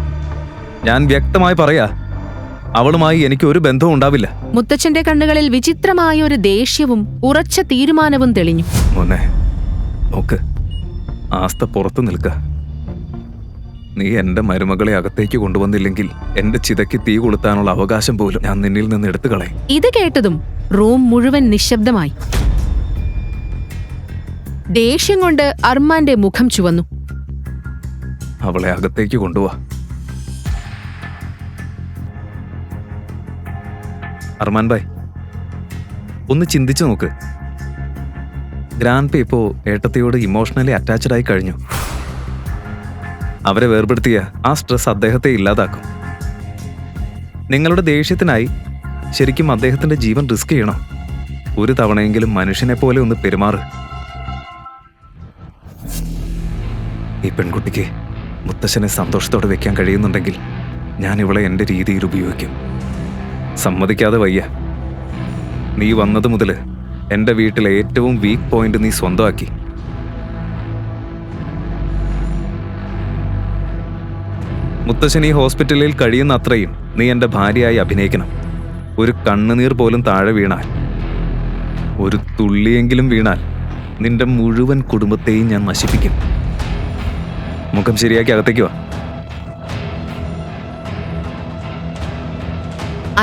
S2: ഞാൻ വ്യക്തമായി പറയാ, അവളുമായി എനിക്ക് ഒരു ബന്ധവും ഉണ്ടാവില്ല.
S1: മുത്തച്ഛന്റെ കണ്ണുകളിൽ വിചിത്രമായ ഒരു ദേഷ്യവും ഉറച്ച തീരുമാനവും തെളിഞ്ഞു.
S2: മോനെ നോക്ക്, ആസ്ത പുറത്തു നിൽക്ക. നീ എന്റെ മരുമകളെ അകത്തേക്ക് കൊണ്ടുവന്നില്ലെങ്കിൽ എന്റെ ചിതയ്ക്ക് തീ കൊളുത്താനുള്ള അവകാശം പോലും ഞാൻ നിന്നിൽ നിന്ന് എടുത്തു കളയും.
S1: ഇത് കേട്ടതും റൂം മുഴുവൻ നിശബ്ദമായി. ദേഷ്യം കൊണ്ട് അർമാന്റെ മുഖം ചുവന്നു.
S2: അവളെ അകത്തേക്ക് കൊണ്ടുപോവാ. അർമാൻ ഭായ്, ഒന്ന് ചിന്തിച്ചു നോക്ക്. ഗ്രാൻഡ് പേ ഇപ്പോ ഏട്ടത്തിയോട് ഇമോഷണലി അറ്റാച്ച്ഡ് ആയി കഴിഞ്ഞു. അവരെ വേർപെടുത്തിയ ആ സ്ട്രെസ് അദ്ദേഹത്തെ ഇല്ലാതാക്കും. നിങ്ങളുടെ ദേഷ്യത്തിനായി ശരിക്കും അദ്ദേഹത്തിന്റെ ജീവൻ റിസ്ക് ചെയ്യണം. ഒരു തവണയെങ്കിലും മനുഷ്യനെ പോലെ ഒന്ന് പെരുമാറ്. ഈ പെൺകുട്ടിക്ക് മുത്തശ്ശനെ സന്തോഷത്തോടെ വെക്കാൻ കഴിയുന്നുണ്ടെങ്കിൽ ഞാൻ ഇവളെ എൻ്റെ രീതിയിൽ ഉപയോഗിക്കും. സമ്മതിക്കാതെ വയ്യ. നീ വന്നത് മുതൽ എൻ്റെ വീട്ടിലെ ഏറ്റവും വീക്ക് പോയിന്റ് നീ സ്വന്തമാക്കി. മുത്തശ്ശൻ ഈ ഹോസ്പിറ്റലിൽ കഴിയുന്ന അത്രയും നീ എൻ്റെ ഭാര്യയായി അഭിനയിക്കണം. ഒരു കണ്ണുനീർ പോലും താഴെ വീണാൽ, ഒരു തുള്ളിയെങ്കിലും വീണാൽ നിന്റെ മുഴുവൻ കുടുംബത്തെയും ഞാൻ നശിപ്പിക്കും. മുഖം ശരിയാക്കി അകത്തേക്ക് വാ.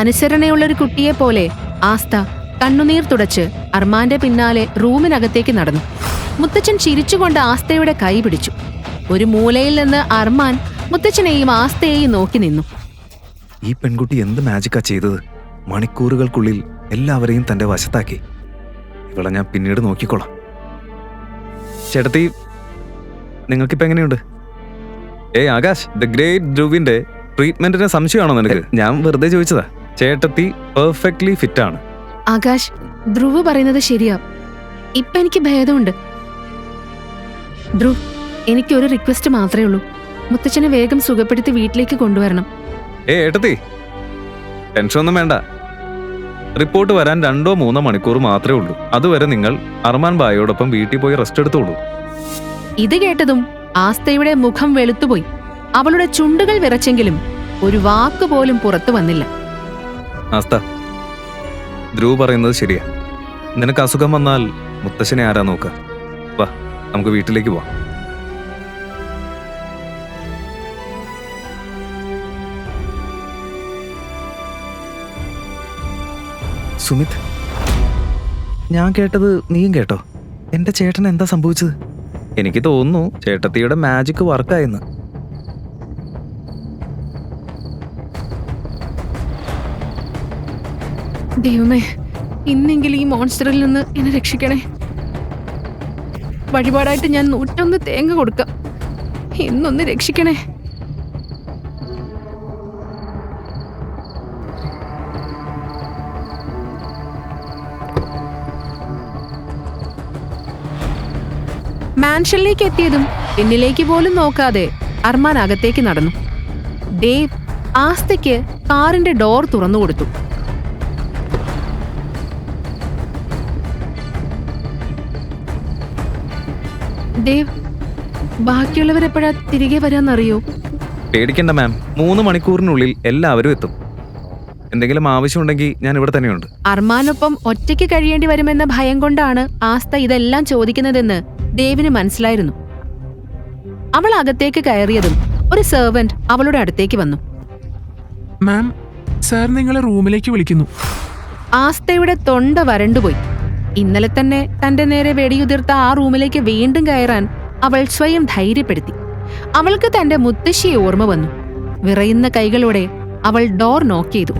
S1: അനുസരണയുള്ളൊരു കുട്ടിയെ പോലെ ആസ്ത കണ്ണുനീർ തുടച്ച് അർമാന്റെ പിന്നാലെ റൂമിനകത്തേക്ക് നടന്നു. മുത്തച്ഛൻ ചിരിച്ചുകൊണ്ട് ആസ്തയുടെ കൈ പിടിച്ചു. ഒരു മൂലയിൽ നിന്ന് അർമാൻ മുത്തച്ഛനെയും ആസ്തയെയും നോക്കി നിന്നു.
S2: ഈ പെൺകുട്ടി എന്ത് മാജിക്കാ ചെയ്തത്? മണിക്കൂറുകൾക്കുള്ളിൽ എല്ലാവരെയും തന്റെ വശത്താക്കി. ഇവളെ ഞാൻ പിന്നീട് നോക്കിക്കോളാം. ചേട്ടത്തി, നിങ്ങൾക്കിപ്പോ എങ്ങനെയുണ്ട്? ആകാശ്, ദ ഗ്രേറ്റ് ധ്രുവിന്റെ ട്രീറ്റ്മെന്റിന് സംശയമാണോ നിനക്ക്? ഞാൻ വെറുതെ ചോദിച്ചതാ. ചേട്ടത്തി പെർഫെക്റ്റ്ലി ഫിറ്റ് ആണ്.
S1: ആകാശ്, ധ്രുവ് പറയുന്നത് ശരിയാ. ഇപ്പൊ എനിക്ക് ഭേദമുണ്ട്. ധ്രുവ്, എനിക്കൊരു റിക്വസ്റ്റ് മാത്രമേ ഉള്ളൂ. മുത്തച്ഛനെ വേഗം സുഖപ്പെടുത്തി വീട്ടിലേക്ക് കൊണ്ടുവരണം.
S2: ഏട്ടത്തി, ടെൻഷനൊന്നും വേണ്ട. റിപ്പോർട്ട് വരാൻ 2-3 മണിക്കൂർ മാത്രമേ ഉള്ളൂ. അതുവരെ നിങ്ങൾ അർമാൻ ബായോടൊപ്പം വീട്ടിൽ പോയി റെസ്റ്റ് എടുത്തോളൂ.
S1: ഇത് കേട്ടതും ആസ്തയുടെ മുഖം വെളുത്തുപോയി. അവളുടെ ചുണ്ടുകൾ വിറച്ചെങ്കിലും ഒരു വാക്ക് പോലും പുറത്തു വന്നില്ല.
S2: ആസ്ത, ധ്രുവ് പറയുന്നത് ശരിയാ. നിനക്ക് അസുഖം വന്നാൽ മുത്തശ്ശനെ ആരാ നോക്കുക? വാ, നമുക്ക് വീട്ടിലേക്ക് പോവാം. സുമിത്, ഞാൻ കേട്ടത് നീയും കേട്ടോ? എന്റെ ചേട്ടൻ എന്താ സംഭവിച്ചത്? എനിക്ക് തോന്നുന്നു ചേട്ടത്തിയുടെ മാജിക് വർക്കായെന്ന്.
S1: ദൈവമേ, ഇന്നെങ്കിലും ഈ മോൺസ്റ്ററിൽ നിന്ന് എന്നെ രക്ഷിക്കണേ. വഴിപാടായിട്ട് ഞാൻ 101 തേങ്ങ കൊടുക്കാം. ഇന്നൊന്ന് രക്ഷിക്കണേ. മാൻഷനിലേക്ക് എത്തിയതും പിന്നിലേക്ക് പോലും നോക്കാതെ അർമാൻ അകത്തേക്ക് നടന്നു. ദേവ് ആസ്തയ്ക്ക് കാറിന്റെ ഡോർ തുറന്നു കൊടുത്തു. ദേവ്, ബാക്കിയുള്ളവരെപ്പോഴാ തിരികെ വരാന്നറിയോ?
S2: പേടിക്കണ്ട മാം, 3 മണിക്കൂറിനുള്ളിൽ എല്ലാവരും എത്തും. എന്തെങ്കിലും ആവശ്യമുണ്ടെങ്കിൽ ഞാൻ ഇവിടെ തന്നെയുണ്ട്.
S1: അർമാനൊപ്പം ഒറ്റയ്ക്ക് കഴിയേണ്ടി വരുമെന്ന ഭയം കൊണ്ടാണ് ആസ്ത ഇതെല്ലാം ചോദിക്കുന്നതെന്ന് ദേവിന് മനസ്സിലായിരുന്നു. അവൾ അകത്തേക്ക് കയറിയതും ഒരു സെർവന്റ് അവളുടെ അടുത്തേക്ക് വന്നു.
S3: മാം, സാർ നിങ്ങളെ റൂമിലേക്ക് വിളിക്കുന്നു.
S1: ആസ്തയുടെ തൊണ്ട വരണ്ടുപോയി. ഇന്നലെ തന്നെ തന്റെ നേരെ വെടിയുതിർത്ത ആ റൂമിലേക്ക് വീണ്ടും കയറാൻ അവൾ സ്വയം ധൈര്യപ്പെടുത്തി. അവൾക്ക് തന്റെ മുത്തശ്ശിയെ ഓർമ്മ വന്നു. വിറയുന്ന കൈകളോടെ അവൾ ഡോർ നോക്ക് ചെയ്തു.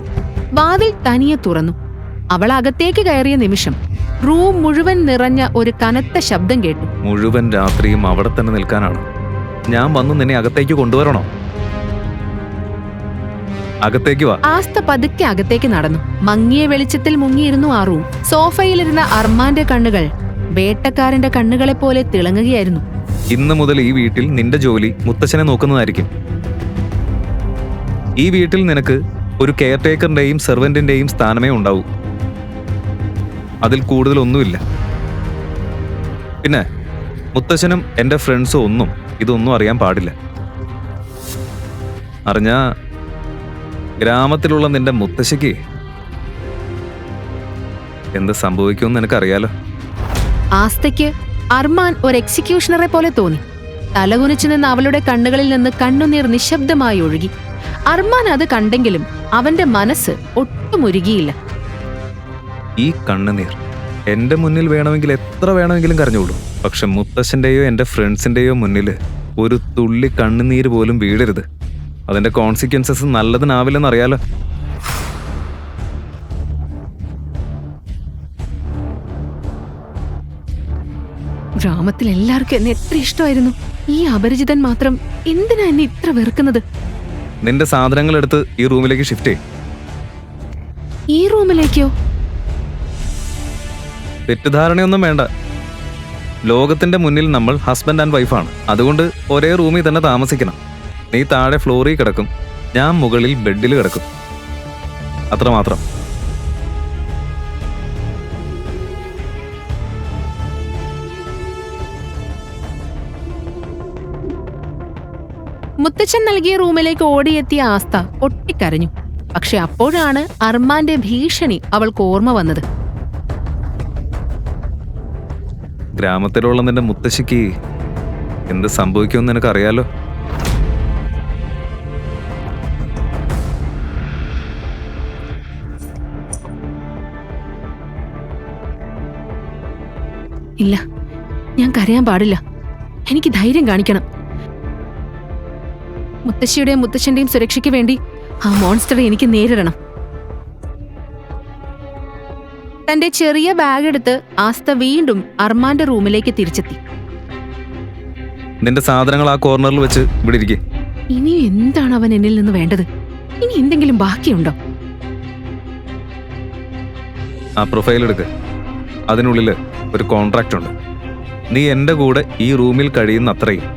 S1: വാതിൽ തനിയെ തുറന്നു. അവൾ അകത്തേക്ക് കയറിയ നിമിഷം റൂം മുഴുവൻ നിറഞ്ഞ ഒരു കനത്ത ശബ്ദം കേട്ടു.
S2: മുഴുവൻ രാത്രിയും അവിടെ തന്നെ നിൽക്കാനാണ്? ഞാൻ വന്നു നിന്നെ അകത്തേക്ക് കൊണ്ടുവരണോ? അകത്തേക്ക് വാ.
S1: ആസ്ത പതുക്കെ അകത്തേക്ക് നടന്നു. മങ്ങിയ വെളിച്ചത്തിൽ മുങ്ങിയിരുന്നു ആ റൂം. സോഫയിലിരുന്ന അർമാന്റെ കണ്ണുകൾ വേട്ടക്കാരന്റെ കണ്ണുകളെ പോലെ തിളങ്ങുകയായിരുന്നു.
S2: ഇന്ന് മുതൽ ഈ വീട്ടിൽ നിന്റെ ജോലി മുത്തച്ഛനെ നോക്കുന്നതായിരിക്കും. ഈ വീട്ടിൽ നിനക്ക് ഒരു കെയർ ടേക്കറിന്റെയും സെർവന്റിന്റെയും സ്ഥാനമേ ഉണ്ടാവൂ. അതിൽ കൂടുതലൊന്നുമില്ല. പിന്നെ മുത്തച്ഛനും എന്റെ ഫ്രണ്ട്സും ഒന്നും ഇതൊന്നും അറിയാൻ പാടില്ല. അറിഞ്ഞാ ഗ്രാമത്തിലുള്ള നിന്റെ മുത്തശ്ശിക്ക് എന്ത് സംഭവിക്കുമെന്ന് നിനക്കറിയാലോ.
S1: ആസ്തയ്ക്ക് അർമാൻ ഒരു എക്സിക്യൂഷണറെ പോലെ തോന്നി. തലകുനിച്ചു നിന്ന് അവളുടെ കണ്ണുകളിൽ നിന്ന് കണ്ണുനീർ നിശബ്ദമായി ഒഴുകി. അർമാൻ അത് കണ്ടെങ്കിലും അവന്റെ മനസ്സ് ഒട്ടും ഉരുകിയില്ല.
S2: ഈ കണ്ണുനീർ എന്റെ മുന്നിൽ വേണമെങ്കിൽ എത്ര വേണമെങ്കിലും കരഞ്ഞോളൂ. പക്ഷെ മുത്തശ്ശന്റെയോ എന്റെ ഫ്രണ്ട്സിന്റെയോ മുന്നിൽ ഒരു തുള്ളി കണ്ണുനീര് പോലും വീഴരുത്. അതിന്റെ കോൺസിക്വൻസസ് നല്ലതിനാവില്ലെന്നറിയാലോ.
S1: ഗ്രാമത്തിൽ എല്ലാവർക്കും എന്നെ എത്ര ഇഷ്ടമായിരുന്നു. ഈ അപരിചിതൻ മാത്രം എന്തിനാ എന്നെ ഇത്ര വെറുക്കുന്നത്?
S2: നിന്റെ സാധനങ്ങൾ എടുത്ത് ഈ റൂമിലേക്ക് ഷിഫ്റ്റ് ചെയ്യും.
S1: ഈ റൂമിലേക്കോ?
S2: തെറ്റിദ്ധാരണയൊന്നും വേണ്ട. ലോകത്തിന്റെ മുന്നിൽ നമ്മൾ ഹസ്ബൻഡ് ആൻഡ് വൈഫാണ്. അതുകൊണ്ട് ഒരേ റൂമിൽ തന്നെ താമസിക്കണം. നീ താഴെ ഫ്ലോറിൽ കിടക്കും, ഞാൻ മുകളിൽ ബെഡിൽ കിടക്കും. അത്രമാത്രം.
S1: മുത്തച്ഛൻ നൽകിയ റൂമിലേക്ക് ഓടിയെത്തിയ ആസ്ത പൊട്ടിക്കരഞ്ഞു. പക്ഷെ അപ്പോഴാണ് അർമാന്റെ ഭീഷണി അവൾക്ക് ഓർമ്മ വന്നത്.
S2: ഗ്രാമത്തിലുള്ള നിന്റെ മുത്തശ്ശിക്ക് എന്ത് സംഭവിക്കുമെന്ന് നിനക്കറിയാലോ.
S1: ഇല്ല, ഞാൻ കരയാൻ പാടില്ല. എനിക്ക് ധൈര്യം കാണിക്കണം. മുത്തശ്ശിയുടെയും മുത്തശ്ശന്റെയും സുരക്ഷയ്ക്ക് വേണ്ടി ആ മോൺസ്റ്ററെ എനിക്ക് നേരിടണം. തന്റെ ചെറിയ ബാഗ് എടുത്ത് ആസ്ത വീണ്ടും അർമാന്റെ റൂമിലേക്ക് തിരിച്ചെത്തി.
S2: നിന്റെ സാധനങ്ങൾ ആ കോർണറിൽ വെച്ച് ഇവിടെ ഇരിക്കെ.
S1: ഇനി എന്താണ് അവൻ എന്നിൽ നിന്ന് വേണ്ടത്? ഇനി എന്തെങ്കിലും ബാക്കിയുണ്ടോ?
S2: ആ പ്രൊഫൈൽ എടുക്ക്. അതിനുള്ളിൽ ഒരു കോൺട്രാക്റ്റ് ഉണ്ട്. നീ എൻ്റെ കൂടെ ഈ റൂമിൽ കഴിയുന്ന അത്രയും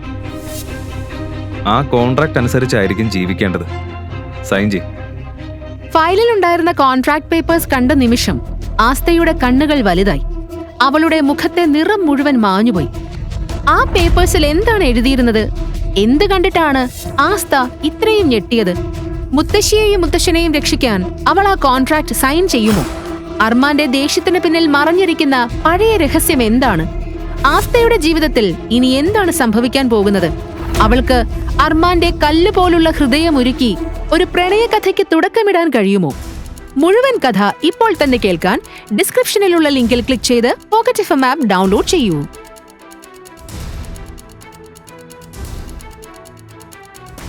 S2: ആ കോൺട്രാക്റ്റ് അനുസരിച്ചായിരിക്കും ജീവിക്കേണ്ടത്. സൈൻ ചെയ്.
S1: ഫയലിലുണ്ടായിരുന്ന കോൺട്രാക്ട് പേപ്പേഴ്സ് കണ്ട നിമിഷം ആസ്തയുടെ കണ്ണുകൾ വലുതായി. അവളുടെ മുഖത്തെ നിറം മുഴുവൻ മാഞ്ഞുപോയി. ആ പേപ്പേഴ്സിൽ എന്താണ് എഴുതിയിരുന്നത്? എന്ത് കണ്ടിട്ടാണ് ആസ്ത ഇത്രയും ഞെട്ടിയത്? മുത്തശ്ശിയെയും മുത്തശ്ശനെയും രക്ഷിക്കാൻ അവൾ ആ കോൺട്രാക്ട് സൈൻ ചെയ്യുമോ? അർമാന്റെ ദേഷ്യത്തിന് പിന്നിൽ മറഞ്ഞിരിക്കുന്ന പഴയ രഹസ്യം എന്താണ്? ആസ്തയുടെ ജീവിതത്തിൽ ഇനി എന്താണ് സംഭവിക്കാൻ പോകുന്നത്? അവൾക്ക് അർമാന്റെ കല്ലുപോലുള്ള ഹൃദയമൊരുക്കി ഒരു പ്രണയകഥയ്ക്ക് തുടക്കമിടാൻ കഴിയുമോ? മുഴുവൻ കഥ ഇപ്പോൾ തന്നെ കേൾക്കാൻ ഡിസ്ക്രിപ്ഷനിലുള്ള ലിങ്കിൽ ക്ലിക്ക് ചെയ്ത് പോക്കറ്റ് FM ആപ്പ് ഡൗൺലോഡ് ചെയ്യൂ.